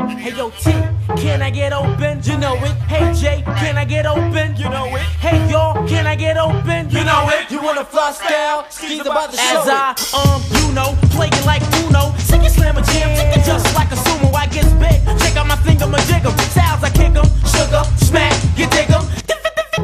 Hey yo T, can I get open? You know it. Hey J, can I get open? You know it. Hey y'all, can I get open? You know it. You wanna fly style? Skis about to show it. As I, playing like Uno, sing it, slam a jam, take it just like a sumo. I get big, check out my finger, my jig 'em. Styles I kick 'em, sugar, smack, you dig 'em.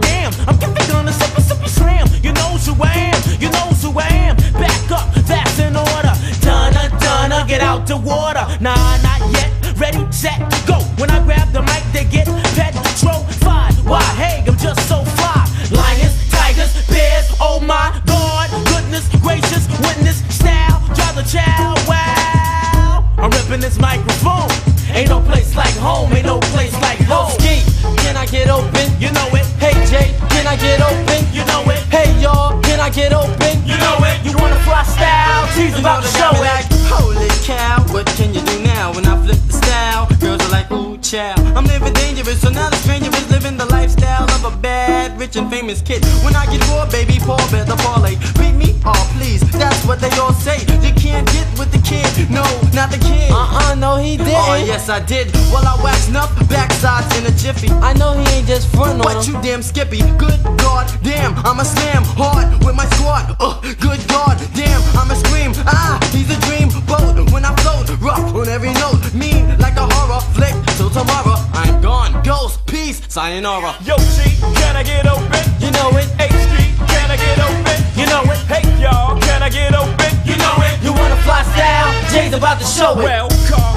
Damn, I'm gonna super slam. You knows who I am, you knows who I am. Back up, that's in order. Donna, get out the water. Nah, not yet. Ready, set, go. When I grab the mic, they get petrified. Why? Hey, I'm just so fly. Lions, tigers, bears. Oh my God, goodness gracious, witness style, drive the child. Wow, I'm ripping this microphone. Ain't no place like home, ain't no place like home. Ski, can I get open? You know it. Hey Jay, can I get open? You know it. Hey y'all, can I get open? You know it. You wanna fly style? She's about to show it. Holy cow, what can you do now when I flip the style? Girls are like, ooh, child. I'm living dangerous, so now the stranger is living the lifestyle of a bad, rich and famous kid. When I get raw, baby, Paul better parlay. Beat me? Oh, please, that's what they all say. You can't get with the kid, no, not the kid. No, he did. Oh, yes, I did. Well, I waxed up backsides in a jiffy. I know he ain't just front on What you damn skippy? Good God, damn, I'ma slam hard with my squad. Good God, damn, I'ma scream. Ah, he's a dream boat when I float, rough on every note, mean like a horror flick. Till tomorrow, I'm gone. Ghost, peace, sayonara. Yo, G, can I get open? You know it. HG, can I get open? You know it. Hey y'all, can I get open? You know it. You wanna fly style? Jay's about to show it. Well,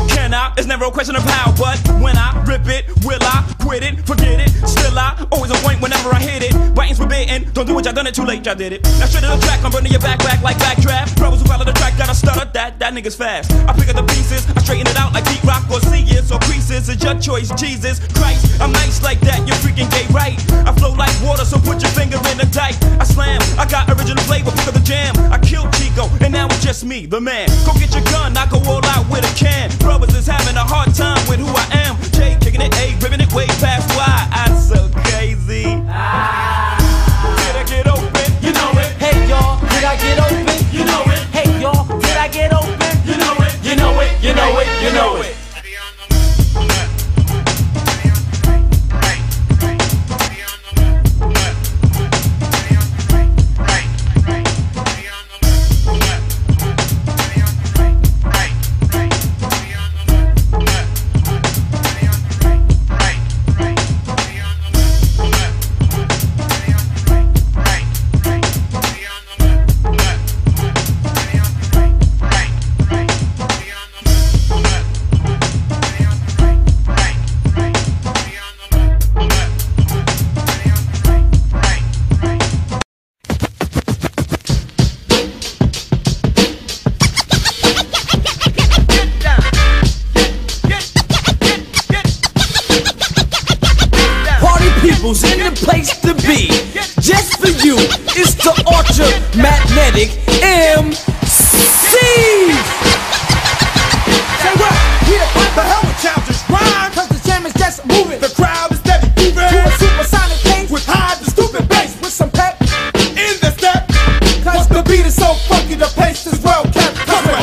can I? It's never a question of how, but when I rip it, will I quit it? Forget it. Still I always a point whenever I hit it. Biting's forbidden. Don't do it, y'all done it too late, y'all did it. Now straight to the track, I'm burning your back like backdraft. Brothers who follow the track gotta stutter, that nigga's fast. I pick up the pieces, I straighten it out like Pete Rock or Sears or creases. It's your choice, Jesus Christ. I'm nice like that, you're freaking gay, right? I flow like water, so put your finger in the dike. I slam, I got original flavor, pick up the jam. I killed Chico, and now it's just me, the man. Go get your gun, I go all out with a can. Brothers is having a hard time with who I am. Jay kicking it, A, ripping it way past why I'm so crazy. Did I get open? You know it. Hey y'all, did I get open? You know it. Hey y'all, did I get open? You know it. You know it. You know it. You know it. In the place to be, just for you, it's the Ultra Magnetic MC. Say what? Yeah, what the hell with challengers? Rhyme, cause the jam is just moving. The crowd is steady moving to a supersonic pace with high and stupid bass with some pep in the step. Cause the beat is so funky, the pace is well kept. Come on.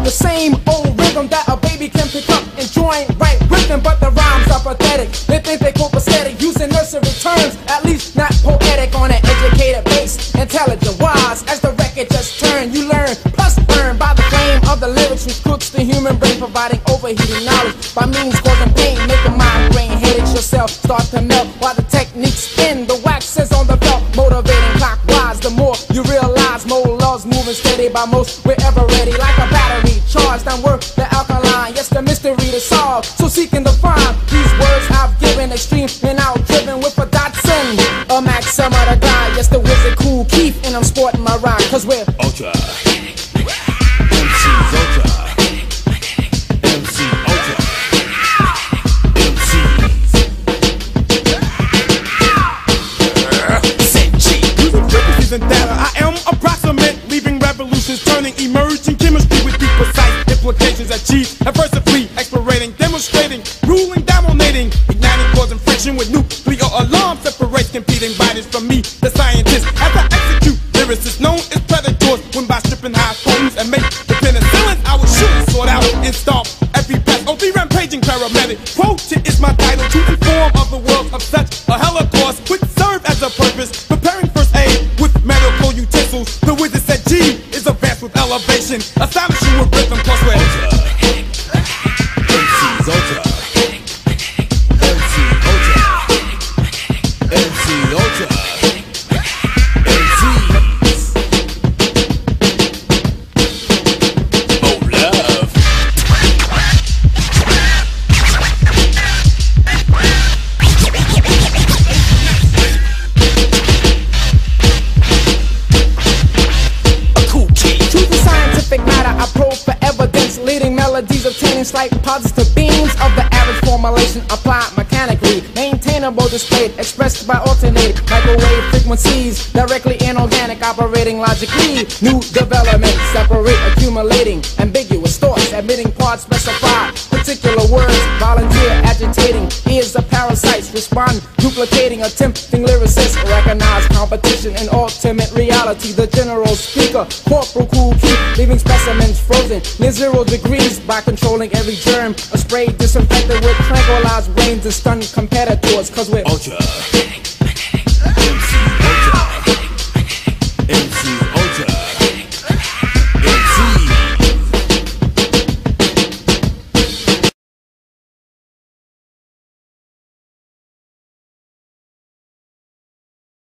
The same old rhythm that a baby can pick up and join right with them, but the rhymes are pathetic. They think they copacetic, using nursery terms, at least not poetic on an educated base. Intelligent, wise, as the record just turned, you learn, plus burn by the flame of the lyrics which cooks the human brain, providing overheating knowledge by means causing pain, making migraine headaches yourself start to melt while the techniques spin. The wax is on the belt, motivating clockwise. The more you realize, more love's moving steady by most. We're ever ready like a battery charged and work the alkaline. Yes, the mystery to solve, so seeking to find these words I've given, extreme and out driven with a Datsun, a Maxima the guy. Yes, the wizard Cool Keith, and I'm sporting my rhyme, cause we're Ultra MC's Ultra MC Ultra MC's and data. I am approximate, leaving revolutions, turning emerging chemistry with deep precise implications achieved adversity, explorating, demonstrating, ruling, dominating, igniting for vision, astonish you with rhythm, cause we're ultra. MC's ultra. MC ultra. MC ultra. MC's. Oh, love. I probe for evidence, leading melodies obtaining slight positive beams of the average formulation applied mechanically, maintainable displayed, expressed by alternate microwave frequencies, directly inorganic, operating logically, new development, separate, accumulating, ambiguous thoughts, admitting parts specified, particular words, volunteer, agitating, ears of parasites, respond, duplicating, attempting lyricists, recognize competition in ultimate reality, the general speaker, corporal cool key, leaving specimens frozen near 0 degrees by controlling every germ, a spray disinfected with tranquilized brains and stunned competitors, cause we're ultra.